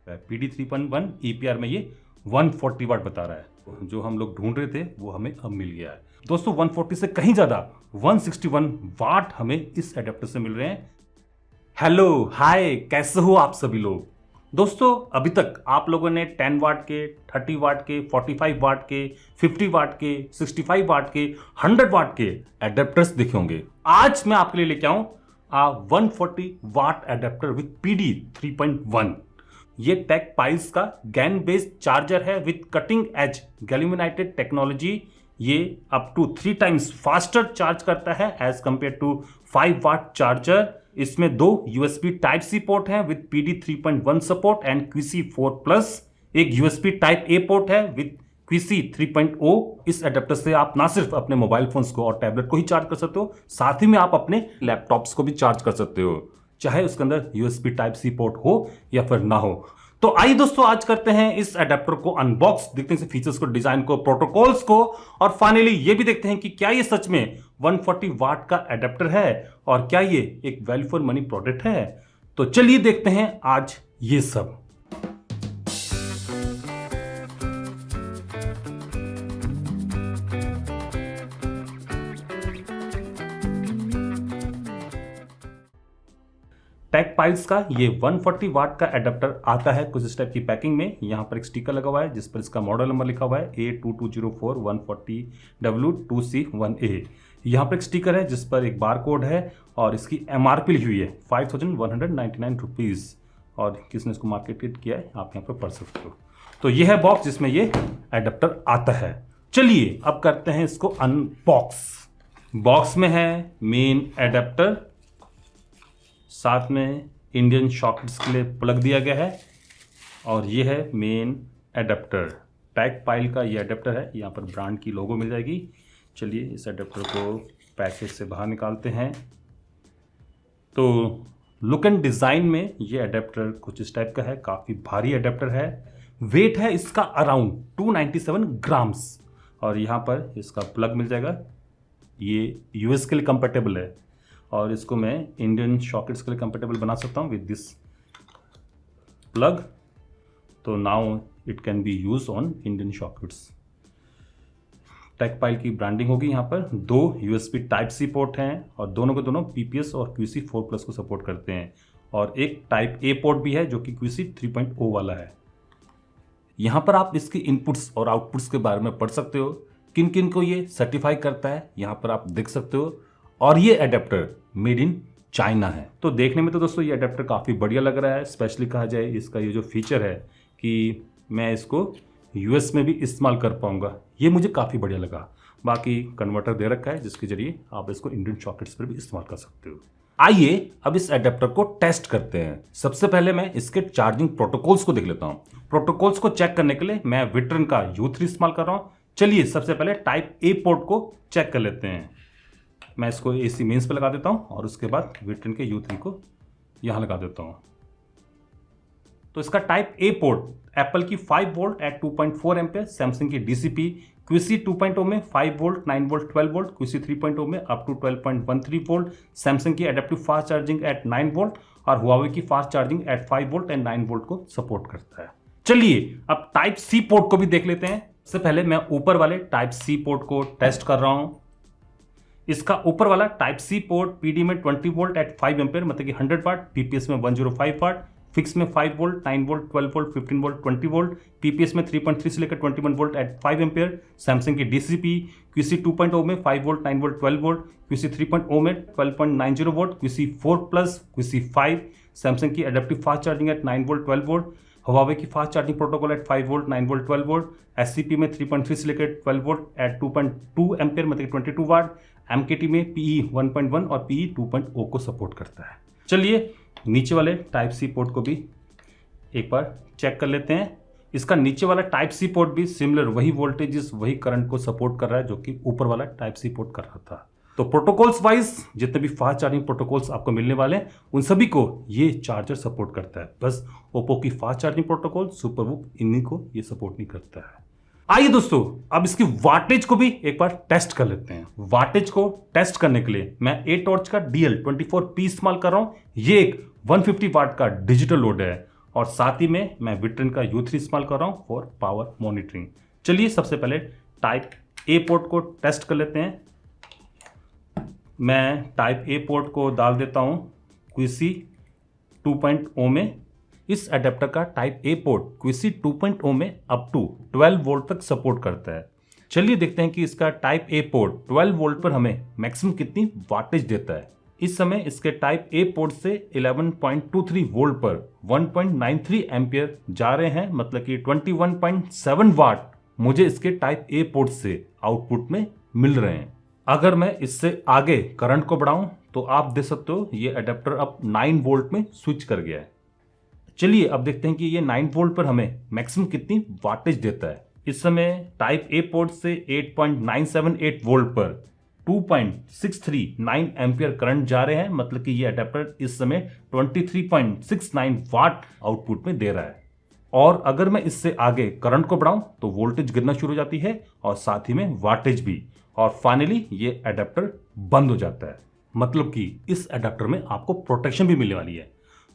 PD 3.1 EPR में ये 140 वाट बता रहा है। जो हम लोग ढूंढ रहे थे वो हमें अब मिल गया है दोस्तों। 140 से कहीं ज़्यादा 161 वाट हमें इस एडेप्टर से मिल रहे हैं। हेलो हाय, कैसे हो आप सभी लोग दोस्तों। अभी तक आप लोगों ने 10 वाट के, 30 वाट के, 45 वाट के, 50 वाट के, 65 वाट के, 100 वाट के एडेप्टर्स देखे होंगे। आज मैं आपके लिए लेके आऊं 140 वाट एडेप्टर विद PD 3.1। ये टेक पाइल्स का गैन बेस्ड चार्जर है with cutting edge galvanised technology. ये up to 3 times faster charge करता है as compare to 5 watt charger. इसमें 2 USB टाइप सी पोर्ट है with PD 3.1 support and QC4+। एक USB type A port है with QC 3.0। इस adapter से आप ना सिर्फ अपने मोबाइल फोन्स को और टैबलेट को ही चार्ज कर सकते हो, साथ ही में आप अपने लैपटॉप्स को भी चार्ज कर सकते हो, चाहे उसके अंदर USB टाइप सी पोर्ट हो या फिर ना हो। तो आइए दोस्तों, आज करते हैं इस एडेप्टर को अनबॉक्स, देखते हैं फीचर्स को, डिजाइन को, प्रोटोकॉल्स को, और फाइनली ये भी देखते हैं कि क्या ये सच में 140 वाट का एडेप्टर है और क्या ये एक वैल्यू फॉर मनी प्रोडक्ट है। तो चलिए देखते हैं आज ये सब। टेक पाइल्स का ये 140 वाट का एडेप्टर आता है कुछ इस टाइप की पैकिंग में। यहाँ पर एक स्टिकर लगा हुआ है जिस पर इसका मॉडल नंबर लिखा हुआ है A2204140W2C1A। यहाँ पर एक स्टिकर है जिस पर एक बार कोड है और इसकी MRP लिखी हुई है 5199 रुपीज़, और किसने इसको मार्केटेड किया है आप यहाँ पर पढ़ सकते हो। तो ये है बॉक्स जिसमें ये एडेप्टर आता है। चलिए अब करते हैं इसको अनबॉक्स। बॉक्स में है मेन एडेप्टर, साथ में इंडियन सॉकेट्स के लिए प्लग दिया गया है, और ये है मेन एडेप्टर। टेक पाइल का ये एडेप्टर है, यहाँ पर ब्रांड की लोगो मिल जाएगी। चलिए इस एडेप्टर को पैकेज से बाहर निकालते हैं। तो लुक एंड डिज़ाइन में ये एडेप्टर कुछ इस टाइप का है, काफ़ी भारी एडेप्टर है। वेट है इसका अराउंड 297 ग्राम्स, और यहाँ पर इसका प्लग मिल जाएगा। ये US के लिए कंपेटेबल है और इसको मैं इंडियन सॉकेट्स के लिए कंपेटेबल बना सकता हूँ विद दिस प्लग। तो now it can be use on Indian sockets. Tech Pile की ब्रांडिंग होगी। यहाँ पर 2 USB टाइप सी पोर्ट हैं और दोनों के दोनों PPS और QC4+ को सपोर्ट करते हैं, और एक टाइप A पोर्ट भी है जो कि QC 3.0 वाला है। यहाँ पर आप इसकी इनपुट्स और आउटपुट्स के बारे में पढ़ सकते हो, किन किन को ये सर्टिफाई करता है यहाँ पर आप देख सकते हो। और ये एडेप्टर मेड इन चाइना है। तो देखने में तो दोस्तों ये एडेप्टर काफ़ी बढ़िया लग रहा है। स्पेशली कहा जाए इसका ये जो फीचर है कि मैं इसको US में भी इस्तेमाल कर पाऊंगा, ये मुझे काफ़ी बढ़िया लगा। बाकी कन्वर्टर दे रखा है जिसके जरिए आप इसको इंडियन सॉकेट्स पर भी इस्तेमाल कर सकते हो। आइए अब इस एडेप्टर को टेस्ट करते हैं। सबसे पहले मैं इसके चार्जिंग प्रोटोकॉल्स को देख लेता हूँ। प्रोटोकॉल्स को चेक करने के लिए मैं विट्रन का U3 इस्तेमाल कर रहा हूँ। चलिए सबसे पहले टाइप A पोर्ट को चेक कर लेते हैं। मैं इसको AC मेंस पे लगा देता हूँ और उसके बाद विट्रन के U3 को यहाँ लगा देता हूँ। तो इसका टाइप A पोर्ट एप्पल की 5 वोल्ट एट 2.4 एम्पेयर, सैमसंग की DCP QC 2.0 में 5 वोल्ट, 9 वोल्ट, 12 वोल्ट, QC 3.0 में अप टू 12.13 वोल्ट, सैमसंग की adaptive fast charging at 9 volt और हुआवे की fast charging eight 5 volt and 9 volt को सपोर्ट करता है। चलिए अब टाइप C पोर्ट को भी देख लेते हैं। सबसे पहले मैं ऊपर वाले टाइप C पोर्ट को टेस्ट कर रहा हूँ। इसका ऊपर वाला टाइप C पोर्ट PD में 20 वोल्ट एट 5 एम्पेयर मतलब कि 100 वाट, PPS में 105 वाट, फिक्स में 5 volt, 9 volt, 12 volt, 15 volt, 20 volt, PPS में 3.3 से लेकर 21 वोल्ट एट 5 एम्पेयर, सैमसंग की DCP QC 2.0 में 5 वोल्ट, 9 वोल्ट, 12 वोल्ट, QC 3.0 में 12.90 वोल्ट, QC4+, QC5, सैमसंग की adaptive fast charging at 9 volt, 12 volt, Huawei की fast charging protocol at 5 volt, 9 volt, 12 volt, SCP में 3.3 से लेकर 12 वोल्ट एट 2.2 एम्पेयर मतलब 22 वाट, MKT में PE 1.1 और PE 2.0 को सपोर्ट करता है। चलिए नीचे वाले टाइप C पोर्ट को भी एक बार चेक कर लेते हैं। इसका नीचे वाला टाइप C पोर्ट भी सिमिलर वही वोल्टेजेस, वही करंट को सपोर्ट कर रहा है जो कि ऊपर वाला टाइप C पोर्ट कर रहा था। तो प्रोटोकॉल्स वाइज जितने भी फास्ट चार्जिंग प्रोटोकॉल्स आपको मिलने वाले हैं उन सभी को ये चार्जर सपोर्ट करता है। बस ओप्पो की फास्ट चार्जिंग प्रोटोकॉल, सुपरवूफ, इन्हीं को ये सपोर्ट नहीं करता है। आइए दोस्तों अब इसकी वाटेज को भी एक बार टेस्ट कर लेते हैं। वाटेज को टेस्ट करने के लिए मैं A टॉर्च का DL24P इस्तेमाल कर रहा हूं। ये एक 150 वाट का डिजिटल लोड है और साथ ही में मैं विट्रिन का U3 इस्तेमाल कर रहा हूँ फॉर पावर मॉनिटरिंग। चलिए सबसे पहले टाइप ए पोर्ट को टेस्ट कर लेते हैं। मैं टाइप ए पोर्ट को डाल देता हूँ QC 2.0 में। इस अडेप्टर का टाइप ए पोर्ट QC 2.0 में अप टू 12 वोल्ट तक सपोर्ट करता है। चलिए देखते हैं कि इसका टाइप ए पोर्ट 12 वोल्ट पर हमें मैक्सिमम कितनी वाटेज देता है। इस समय इसके टाइप ए पोर्ट से 11.23 वोल्ट पर 1.93 एम्पियर जा रहे हैं, मतलब कि 21.7 वाट मुझे इसके टाइप ए पोर्ट से आउटपुट में मिल रहे हैं। अगर मैं इससे आगे करंट को बढ़ाऊं तो आप देख सकते हो ये अडेप्टर अब 9 वोल्ट में स्विच कर गया है। चलिए अब देखते हैं कि ये 9 वोल्ट पर हमें मैक्सिमम कितनी वाटेज देता है। इस समय टाइप ए पोर्ट से 8.978 वोल्ट पर 2.639 एम्पियर करंट जा रहे हैं, मतलब कि ये अडेप्टर इस समय 23.69 वाट आउटपुट में दे रहा है। और अगर मैं इससे आगे करंट को बढ़ाऊं तो वोल्टेज गिरना शुरू हो जाती है और साथ ही में वाटेज भी, और फाइनली ये अडेप्टर बंद हो जाता है। मतलब कि इस अडेप्टर में आपको प्रोटेक्शन भी मिलने वाली है।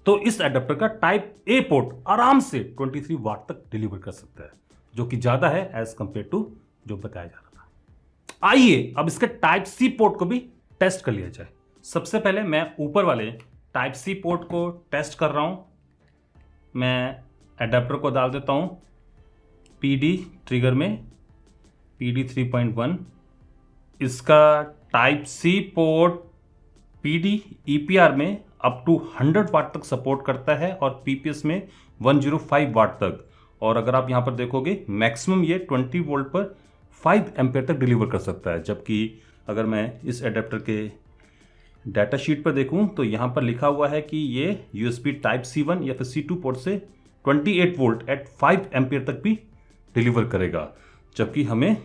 तो इस अडेप्टर का टाइप ए पोर्ट आराम से 23 वाट तक डिलीवर कर सकता है, जो कि ज्यादा है एज कंपेयर टू जो बताया जा रहा था। आइए अब इसके टाइप सी पोर्ट को भी टेस्ट कर लिया जाए। सबसे पहले मैं ऊपर वाले टाइप सी पोर्ट को टेस्ट कर रहा हूं। मैं अडेप्टर को डाल देता हूं PD ट्रिगर में, PD 3.1। इसका type C port PD EPR में अप टू 100 वाट तक सपोर्ट करता है और PPS में 105 वाट तक। और अगर आप यहां पर देखोगे मैक्सिमम ये 20 वोल्ट पर 5 एम्पियर तक डिलीवर कर सकता है। जबकि अगर मैं इस एडेप्टर के डाटा शीट पर देखूं तो यहां पर लिखा हुआ है कि ये USB टाइप C1 या फिर C2 पोर्ट से 28 वोल्ट एट 5 एम्पियर तक भी डिलीवर करेगा, जबकि हमें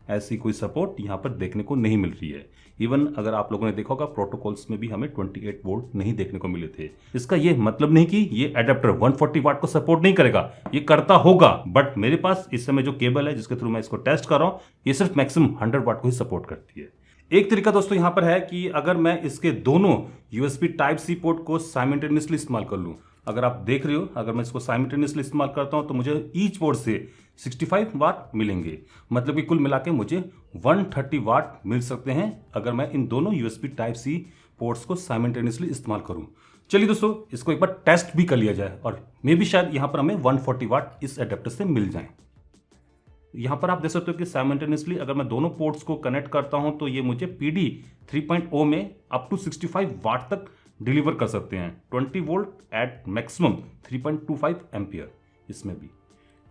ऐसी कोई सपोर्ट यहां पर देखने को नहीं मिल रही है। इवन अगर आप लोगों ने देखा होगा प्रोटोकॉल्स में भी हमें 28 वोल्ट नहीं देखने को मिले थे। इसका ये मतलब नहीं कि ये एडेप्टर 140 वाट को सपोर्ट नहीं करेगा, ये करता होगा, बट मेरे पास इस समय जो केबल है जिसके थ्रू मैं इसको टेस्ट कर रहा हूं ये सिर्फ मैक्सिमम 100 वाट को ही सपोर्ट करती है। एक तरीका दोस्तों यहां पर है कि अगर मैं इसके दोनों USB टाइप सी पोर्ट को साइमल्टेनियसली इस्तेमाल कर लूं। अगर आप देख रहे हो, अगर मैं इसको साइमल्टेनियसली इस्तेमाल करता हूं तो मुझे ईच पोर्ट से 65 वाट मिलेंगे, मतलब कि कुल मिला के मुझे 130 वाट मिल सकते हैं अगर मैं इन दोनों USB टाइप सी पोर्ट्स को साइमल्टेनियसली इस्तेमाल करूं। चलिए दोस्तों इसको एक बार टेस्ट भी कर लिया जाए और मे भी शायद यहां पर हमें 140 वाट इस एडेप्टर से मिल जाए। यहां पर आप देख सकते हो कि साइमल्टेनियसली अगर मैं दोनों पोर्ट्स को कनेक्ट करता हूं तो ये मुझे PD 3.0 में अप टू 65 वाट तक डिलीवर कर सकते हैं, 20 वोल्ट एट मैक्सिमम 3.25 एम्पियर इसमें भी।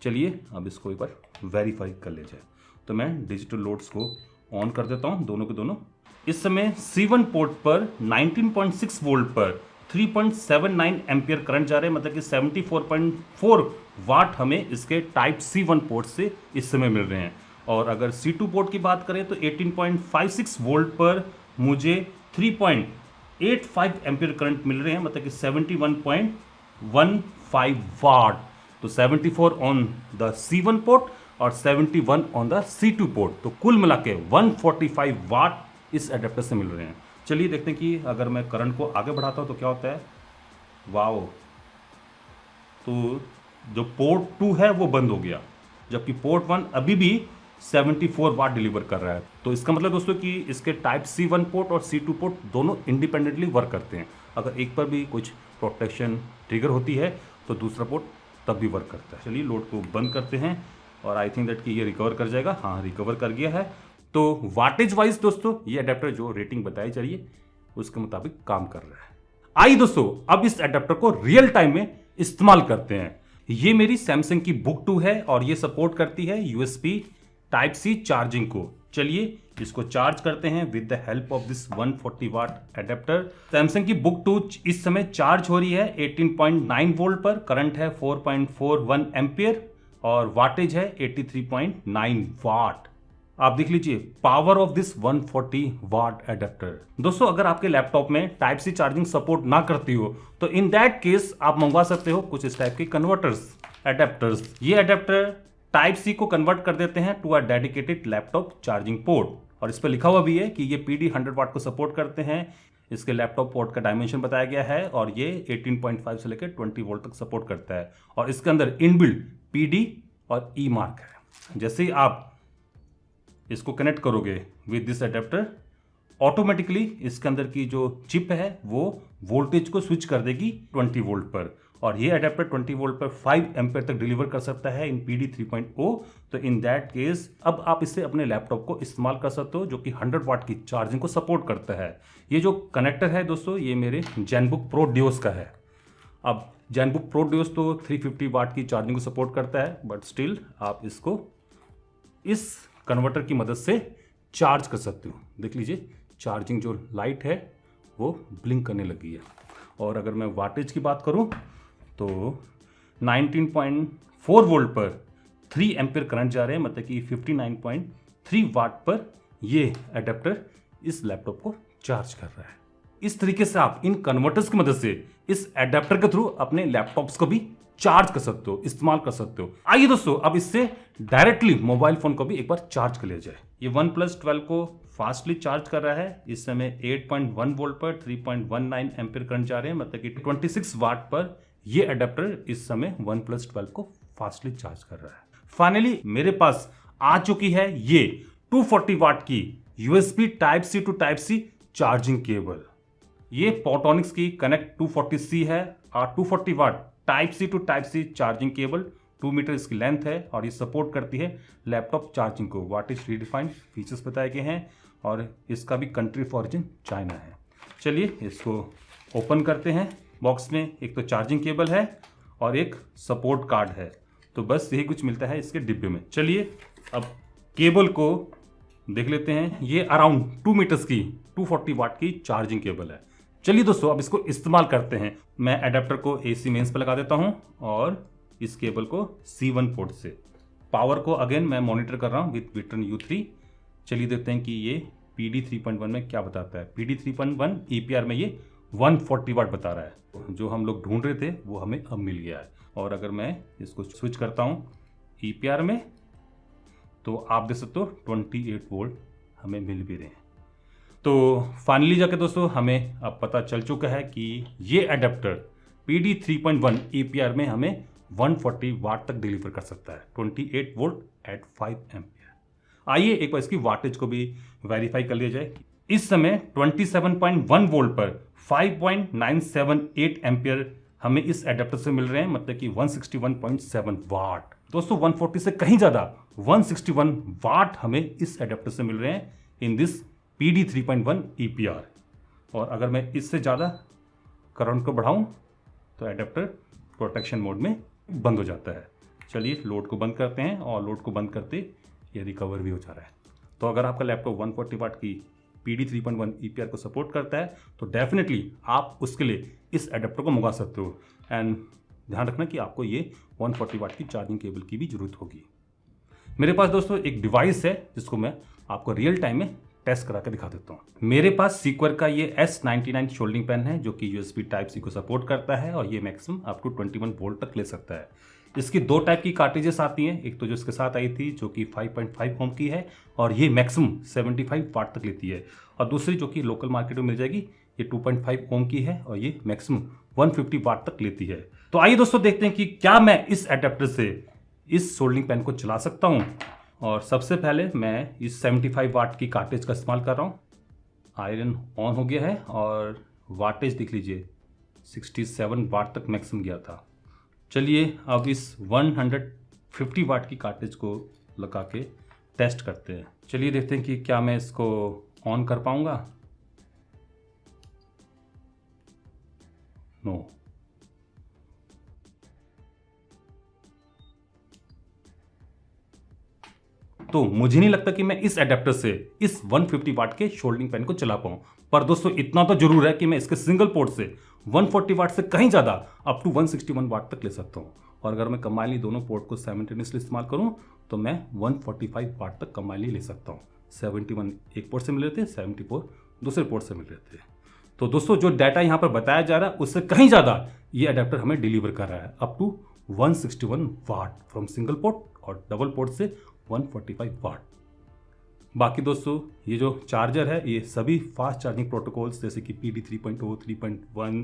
चलिए अब इसको एक बार वेरीफाई कर ले जाए। तो मैं डिजिटल लोड्स को ऑन कर देता हूं दोनों के दोनों। इस समय C1 पोर्ट पर 19.6 वोल्ट पर 3.79 एम्पियर करंट जा रहे हैं, मतलब कि 74.4 वाट हमें इसके टाइप C1 पोर्ट से इस समय मिल रहे हैं। और अगर C2 पोर्ट की बात करें तो 18.56 वोल्ट पर मुझे 3.85 एम्पियर करंट मिल रहे हैं, मतलब कि 71.15 वाट। तो 74 ऑन द C1 पोर्ट और 71 ऑन द C2 पोर्ट, तो कुल मिला के 145 वाट इस एडेप्टर से मिल रहे हैं। चलिए देखते हैं कि अगर मैं करंट को आगे बढ़ाता हूं तो क्या होता है। वाओ, तो जो पोर्ट 2 है वो बंद हो गया, जबकि पोर्ट 1 अभी भी 74 वाट डिलीवर कर रहा है। तो इसका मतलब दोस्तों कि इसके टाइप C1 पोर्ट और C2 पोर्ट दोनों इंडिपेंडेंटली वर्क करते हैं। अगर एक पर भी कुछ प्रोटेक्शन ट्रिगर होती है तो दूसरा पोर्ट तब भी वर्क करता है। चलिए लोड को बंद करते हैं और आई थिंक दैट कि ये रिकवर कर जाएगा। हाँ, रिकवर कर गया है। तो वाटेज वाइज दोस्तों ये अडेप्टर जो रेटिंग बताई जा रही है उसके मुताबिक काम कर रहा है। आइए दोस्तों अब इस अडेप्टर को रियल टाइम में इस्तेमाल करते हैं। ये मेरी सैमसंग की बुक 2 है और ये सपोर्ट करती है USB टाइप C चार्जिंग को। चलिए इसको चार्ज करते हैं with the help of this 140 watt adapter. Samsung की बुक 2 इस समय चार्ज हो रही है 18.9 वोल्ट पर, करंट है 4.41 एम्पियर और वाटेज है 83.9 वाट। आप देख लीजिए power of this 140 watt adapter. दोस्तों अगर आपके लैपटॉप में टाइप C चार्जिंग सपोर्ट ना करती हो तो इन दैट केस आप मंगवा सकते हो कुछ इस टाइप के कन्वर्टर्स अडेप्टर्स। ये अडेप्टर टाइप C को कन्वर्ट कर देते हैं to a dedicated laptop charging port, और इस पर लिखा हुआ भी है कि ये PD 100 वाट को सपोर्ट करते हैं, इसके लैपटॉप पोर्ट का डायमेंशन बताया गया है और ये 18.5 से लेकर 20 वोल्ट तक सपोर्ट करता है और इसके अंदर इनबिल्ट PD और ई मार्क है। जैसे ही आप इसको कनेक्ट करोगे विद दिस अडेप्टर, ऑटोमेटिकली इसके अंदर की जो चिप है वो वोल्टेज को स्विच कर देगी 20 वोल्ट पर और ये अडेप्टर 20 वोल्ट पर 5 एम्पेयर तक डिलीवर कर सकता है इन PD 3.0। तो इन दैट केस अब आप इससे अपने लैपटॉप को इस्तेमाल कर सकते हो जो कि 100 वाट की चार्जिंग को सपोर्ट करता है। ये जो कनेक्टर है दोस्तों ये मेरे जेनबुक प्रो डियोस का है। अब जेनबुक प्रो डियोस तो 350 वाट की चार्जिंग को सपोर्ट करता है, बट स्टिल आप इसको इस कन्वर्टर की मदद से चार्ज कर सकते हो। देख लीजिए चार्जिंग जो लाइट है वो ब्लिंक करने लगी है। और अगर मैं वाटेज की बात करूं तो 19.4 वोल्ट पर 3 एम्पियर करंट जा रहे हैं, मतलब कि 59.3 वाट पर ये अडेप्टर इस लैपटॉप को चार्ज कर रहा है। इस तरीके से आप इन कन्वर्टर्स की मदद से इस अडेप्टर के थ्रू अपने लैपटॉप्स को भी चार्ज कर सकते हो, इस्तेमाल कर सकते हो। आइए दोस्तों अब इससे डायरेक्टली मोबाइल फोन को भी एक बार चार्ज कर लिया जाए। ये OnePlus 12 को फास्टली चार्ज कर रहा है। इस समय 8.1 वोल्ट पर 3.19 एम्पियर करंट जा रहे हैं, मतलब कि 26 वाट पर ये अडेप्टर इस समय OnePlus 12 को फास्टली चार्ज कर रहा है। फाइनली मेरे पास आ चुकी है ये 240 वाट की USB Type-C to Type-C charging cable. ये पोर्टोनिक्स की कनेक्ट 240C है और 240 watt Type-C to Type-C charging cable, 2 metre इसकी लेंथ है और ये सपोर्ट करती है लैपटॉप चार्जिंग को। वाटेज रीडिफाइंड फीचर्स बताए गए हैं और इसका भी कंट्री ऑफ ऑरिजिन चाइना है। चलिए इसको ओपन करते हैं। बॉक्स में एक तो चार्जिंग केबल है और एक सपोर्ट कार्ड है, तो बस यही कुछ मिलता है इसके डिब्बे में। चलिए अब केबल को देख लेते हैं। ये अराउंड 2 मीटर्स की 240 वाट की चार्जिंग केबल है। चलिए दोस्तों अब इसको इस्तेमाल करते हैं। मैं अडेप्टर को AC मेंस पर लगा देता हूं और इस केबल को C1 पोर्ट से। पावर को अगेन मैं मॉनिटर कर रहा हूं विद Victron U3। चलिए देखते हैं कि ये PD 3.1 में क्या बताता है। PD 3.1 EPR में ये 140 वाट बता रहा है। जो हम लोग ढूंढ रहे थे वो हमें अब मिल गया है। और अगर मैं इसको स्विच करता हूं EPR में तो आप देख सकते हो 28 वोल्ट हमें मिल भी रहे हैं। तो फाइनली जाके दोस्तों हमें अब पता चल चुका है कि ये अडेप्टर PD 3.1 EPR में हमें 140 वाट तक डिलीवर कर सकता है, 28 वोल्ट एट 5 एम्पियर। आइए एक बार इसकी वाटेज को भी वेरीफाई कर लिया जाए। इस समय 27.1 वोल्ट पर 5.978 एम्पियर हमें इस एडेप्टर से मिल रहे हैं, मतलब कि 161.7 वाट। दोस्तों 140 से कहीं ज़्यादा 161 वाट हमें इस एडेप्टर से मिल रहे हैं इन दिस PD 3.1 EPR। और अगर मैं इससे ज़्यादा करंट को बढ़ाऊं तो एडेप्टर प्रोटेक्शन मोड में बंद हो जाता है। चलिए लोड को बंद करते हैं और लोड को बंद करते ये रिकवर भी हो जा रहा है। तो अगर आपका लैपटॉप 140 वाट की PD 3.1 EPR को सपोर्ट करता है तो डेफिनेटली आप उसके लिए इस एडेप्टर को मंगा सकते हो। एंड ध्यान रखना कि आपको ये 140 वाट की चार्जिंग केबल की भी जरूरत होगी। मेरे पास दोस्तों एक डिवाइस है जिसको मैं आपको रियल टाइम में टेस्ट करा के दिखा देता हूँ। मेरे पास सीक्वर का ये S99 शोल्डिंग पेन है जो कि USB Type-C को सपोर्ट करता है और ये मैक्सिमम अप टू 21 वोल्ट तक ले सकता है। इसकी 2 टाइप की कार्ट्रिजेस आती हैं, एक तो जो इसके साथ आई थी जो कि 5.5 ओम की है और ये मैक्सिमम 75 वाट तक लेती है, और दूसरी जो कि लोकल मार्केट में मिल जाएगी ये 2.5 ओम की है और ये मैक्सिमम 150 वाट तक लेती है। तो आइए दोस्तों देखते हैं कि क्या मैं इस एडेप्टर से इस सोल्डिंग पेन को चला सकता हूँ। और सबसे पहले मैं इस 75 वाट की कार्ट्रिज का इस्तेमाल कर रहा हूँ। आयरन ऑन हो गया है और वाटेज देख लीजिए 67 वाट तक मैक्सिमम गया था। चलिए अब इस 150 वाट की कार्ट्रिज को लगा के टेस्ट करते हैं। चलिए देखते हैं कि क्या मैं इसको ऑन कर पाऊंगा। नो, तो मुझे नहीं लगता कि मैं इस एडेप्टर से इस 150 वाट के शोल्डिंग पेन को चला पाऊं। पर दोस्तों इतना तो जरूर है कि मैं इसके सिंगल पोर्ट से 140 वाट से कहीं ज़्यादा अप टू 161 वाट तक ले सकता हूं। और अगर मैं कंबाइनली दोनों पोर्ट को साइमल्टेनियसली इस्तेमाल करूं तो मैं 145 वाट तक कंबाइनली ले सकता हूं। 71 एक पोर्ट से मिल रहे थे, 74 दूसरे पोर्ट से मिल रहे थे। तो दोस्तों जो डाटा यहाँ पर बताया जा रहा है उससे कहीं ज़्यादा ये अडेप्टर हमें डिलीवर कर रहा है up to 161 watt from single port और डबल पोर्ट से 145 वाट। बाकी दोस्तों ये जो चार्जर है ये सभी फास्ट चार्जिंग प्रोटोकॉल्स जैसे कि PD 3.0, 3.1,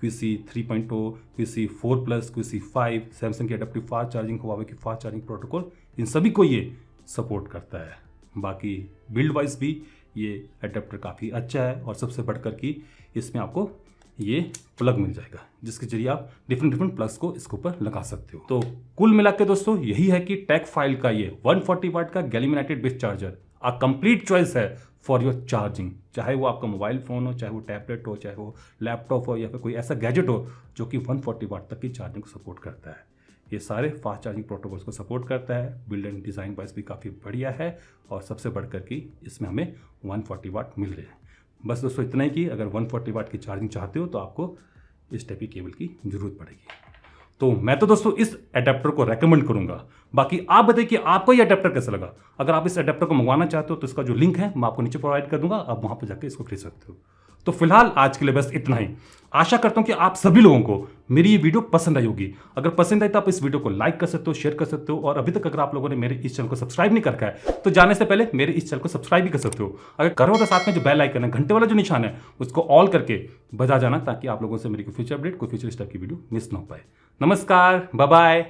QC 3.0, QC 4+, QC 5, Samsung की एडेप्टिव फास्ट चार्जिंग, हुआवे की फास्ट चार्जिंग प्रोटोकॉल, इन सभी को ये सपोर्ट करता है। बाकी बिल्ड वाइज भी ये अडेप्टर काफ़ी अच्छा है और सबसे बढ़कर कि इसमें आपको ये प्लग मिल जाएगा जिसके जरिए आप डिफरेंट प्लग्स को इसके ऊपर लगा सकते हो। तो कुल मिला के दोस्तों यही है कि टेक फाइल का ये 140 वाट का gallium nitrate based charger a complete choice है फॉर योर चार्जिंग, चाहे वो आपका मोबाइल फ़ोन हो, चाहे वो टैबलेट हो, चाहे वो लैपटॉप हो या फिर कोई ऐसा गैजेट हो जो कि 140 वाट तक की चार्जिंग को सपोर्ट करता है। ये सारे फास्ट चार्जिंग प्रोटोकॉल्स को सपोर्ट करता है। बिल्ड एंड डिज़ाइन वाइज भी काफ़ी बढ़िया है और सबसे बढ़कर कि इसमें हमें 140 वाट मिल रहे हैं। बस दोस्तों इतना ही कि अगर 140 वाट की चार्जिंग चाहते हो तो आपको इस टाइप की केबल की ज़रूरत पड़ेगी। तो मैं तो दोस्तों इस अडेप्टर को रेकमेंड करूंगा। बाकी आप बताइए कि आपको ये अडेप्टर कैसा लगा। अगर आप इस अडेप्टर को मंगवाना चाहते हो तो इसका जो लिंक है मैं आपको नीचे प्रोवाइड कर दूंगा, आप वहां पर जाकर इसको खरीद सकते हो। तो फिलहाल आज के लिए बस इतना ही। आशा करता हूं कि आप सभी लोगों को मेरी ये वीडियो पसंद आई होगी। अगर पसंद आई तो आप इस वीडियो को लाइक कर सकते हो, शेयर कर सकते हो और अभी तक अगर आप लोगों ने मेरे इस चैनल को सब्सक्राइब नहीं कर है तो जाने से पहले मेरे इस चैनल को सब्सक्राइब भी कर सकते हो। अगर करो तो साथ में जो बेल आइकन है, घंटे वाला जो निशान है, उसको ऑल करके बजा जाना ताकि आप लोगों से मेरी कोई फ्यूचर अपडेट, कोई फ्यूचर स्टेप की वीडियो मिस ना हो पाए। नमस्कार, बाय बाय।